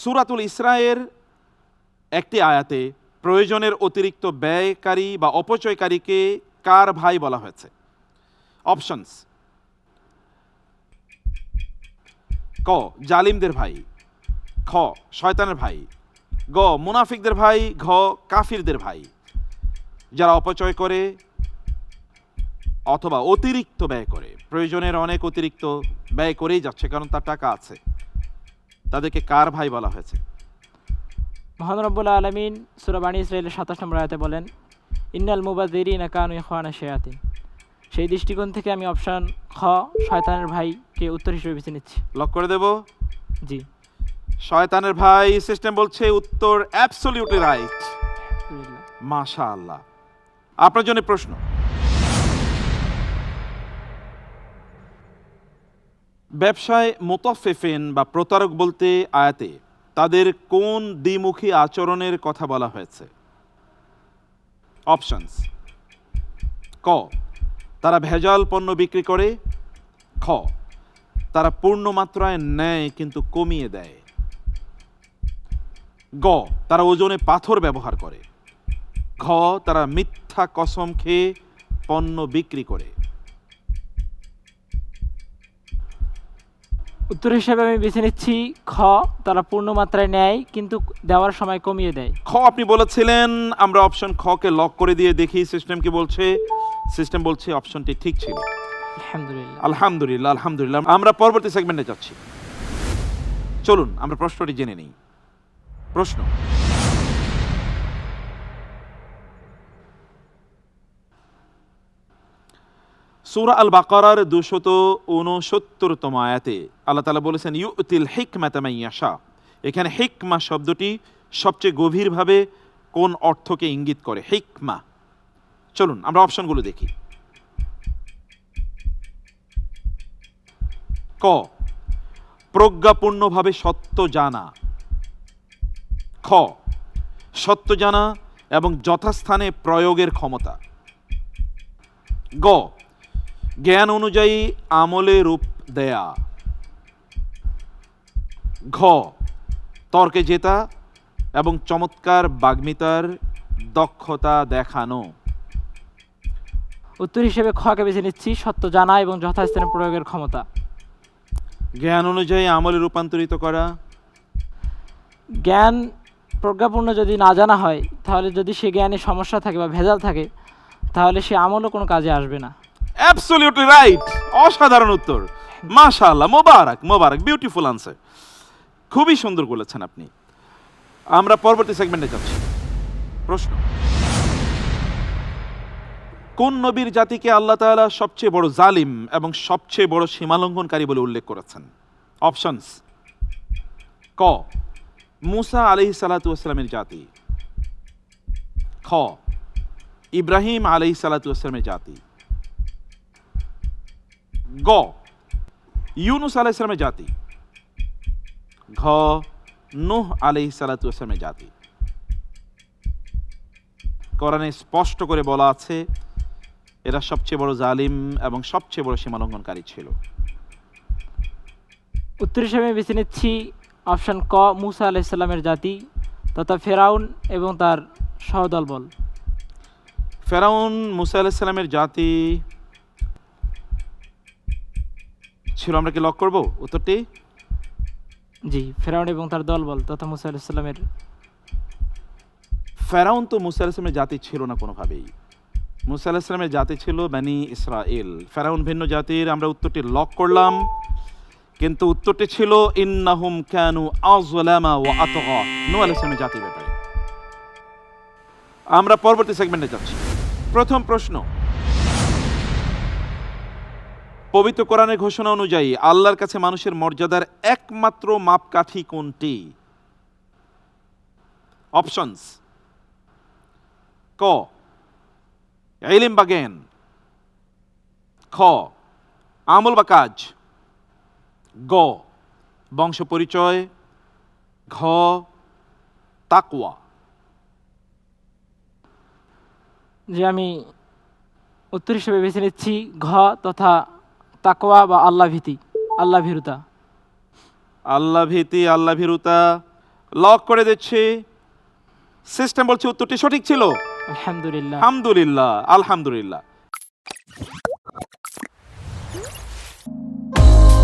সূরাতুল ইসরায়ের একটি আয়াতে প্রয়োজনের অতিরিক্ত ব্যয়কারী বা অপচয়কারীকে কার ভাই বলা হয়েছে? অপশনস: ক জালিমদের ভাই, খ শয়তানের ভাই, গ মুনাফিকদের ভাই, ঘ কাফিরদের ভাই। যারা অপচয় করে অথবা অতিরিক্ত ব্যয় করে, প্রয়োজনের অনেক অতিরিক্ত ব্যয় করেই যাচ্ছে কারণ তার টাকা আছে, তাদেরকে কার ভাই বলা হয়েছে? মহান রব্বুল আলামিন সূরা বানী ইসরাঈলের ২৭ নম্বর আয়াতে বলেন, ইন্নাল মুবাযযিরিনা কানু ইখওয়ানা শায়াতিন। সেই দৃষ্টিকোণ থেকে আমি অপশন খ শয়তানের ভাইকে উত্তর হিসেবে বেছে নিচ্ছি। লক করে দেব? জি। শয়তানের ভাই। সিস্টেম বলছে উত্তর অ্যাবসলিউটলি রাইট। মাশাআল্লাহ। আপনার জন্য প্রশ্ন, ব্যবসায় মুতাফফিফিন বা প্রতারক বলতে আয়াতে তাদের কোন দ্বিমুখী আচরণের কথা বলা হয়েছে? অপশনস: ক তারা ভেজাল পণ্য বিক্রি করে, খ তারা পূর্ণ মাত্রায় নেয় কিন্তু কমিয়ে দেয়, গ তারা ওজনে পাথর ব্যবহার করে, ঘ তারা মিথ্যা কসম খেয়ে পণ্য বিক্রি করে। উত্তর হিসেবে আমি বেছে নিচ্ছি খ তারা পূর্ণ মাত্রায় নেয় কিন্তু দেওয়ার সময় কমিয়ে দেয়। খ আপনি বলেছিলেন, আমরা অপশন খ কে লক করে দিয়ে দেখি সিস্টেম কি বলছে। সিস্টেম বলছে অপশনটি ঠিক ছিল। আলহামদুলিল্লাহ। আলহামদুলিল্লাহ, আলহামদুলিল্লাহ। আমরা পরবর্তী সেগমেন্টে যাচ্ছি। চলুন আমরা প্রশ্নটি জেনে নিই। প্রশ্ন: সূরা আল বাকারার ২৬৯তম আয়াতে আল্লাহ তাআলা বলেছেন ইউতিল হিকমাতা মান ইয়াশা। এখানে হিকমা শব্দটি সবচেয়ে গভীরভাবে কোন অর্থকে ইঙ্গিত করে? হিকমা। চলুন আমরা অপশনগুলো দেখি। ক প্রজ্ঞাপূর্ণভাবে সত্য জানা, খ সত্য জানা এবং যথাস্থানে প্রয়োগের ক্ষমতা, গ জ্ঞান অনুযায়ী আমলে রূপ দেয়া, ঘ তর্কে জেতা এবং চমৎকার বাগ্মিতার দক্ষতা দেখানো। উত্তর হিসেবে খকে বেছে নিচ্ছি সত্য জানা এবং যথাস্থানে প্রয়োগের ক্ষমতা। জ্ঞান অনুযায়ী আমলে রূপান্তরিত করা। জ্ঞান প্রজ্ঞাপূর্ণ যদি না জানা হয়, তাহলে যদি সে জ্ঞানে সমস্যা থাকে বা ভেজাল থাকে, তাহলে সে আমলও কোনো কাজে আসবে না। Absolutely right. অসাধারণ উত্তর। মাশাআল্লাহ, মোবারক মোবারক, বিউটিফুল আনসার। খুবই সুন্দর বলেছেন আপনি। আমরা পরবর্তী সেগমেন্টে যাচ্ছি। প্রশ্ন: কোন নবীর জাতিকে আল্লাহ তাআলা সবচেয়ে বড় জালিম এবং সবচেয়ে বড় সীমালঙ্ঘনকারী বলে উল্লেখ করেছেন? অপশনস: ক মূসা আলাইহিস সালাতু ওয়াস সালামের জাতি, খ ইব্রাহিম আলাইহিস সালাতু ওয়াস সালামের জাতি, গ ইউনুস আলাইহিস সালামের জাতি, ঘ নূহ আলাইহিস সালাতু ওয়াস সালামের জাতি। কোরআনে স্পষ্ট করে বলা আছে এরা সবচেয়ে বড় জালিম এবং সবচেয়ে বড় সীমালঙ্ঘনকারী ছিল। উত্তর হিসেবে বেছে নিচ্ছি অপশন ক মূসা আলাইহিস সালামের জাতি তথা ফেরাউন এবং তার সহদলবল। ফেরাউন মূসা আলাইহিস সালামের জাতি ছিল। আমরা কি লক করব উত্তরটি? জি, ফেরাউন এবং তার দলবল তথা মূসা আলাইহিস সালামের। ফেরাউন তো মূসা আলাইহিস সালামের জাতি ছিল না কোনোভাবেই। মূসা আলাইহিস সালামের জাতি ছিল বনি ইসরাইল। ফেরাউন ভিন্ন জাতির। আমরা উত্তরটি লক করলাম, কিন্তু উত্তরটি ছিল ইন্নাহুম কানু আযলামা ওয়া আতগা, নূহ আলাইহিস সালামের জাতির ব্যাপারে। আমরা পরবর্তী সেগমেন্টে যাচ্ছি। প্রথম প্রশ্ন: পবিত্র কোরআনের ঘোষণা অনুযায়ী আল্লাহর কাছে মানুষের মর্যাদার একমাত্র মাপকাঠি কোনটি? অপশনস: ক ইলম বা জ্ঞান, খ আমল বা কাজ, গ বংশ পরিচয়, ঘ তাকওয়া। যে আমি উত্তর হিসেবে বেছে নিচ্ছি ঘ তথা তাকওয়া বা আল্লাহ ভীতি, আল্লাহ ভীরুতা। আল্লাহ ভীতি, আল্লাহ ভীরুতা। লক করে দিচ্ছি। সিস্টেম বলছে উত্তরটি সঠিক ছিল। আলহামদুলিল্লাহ। আলহামদুলিল্লাহ, আলহামদুলিল্লাহ।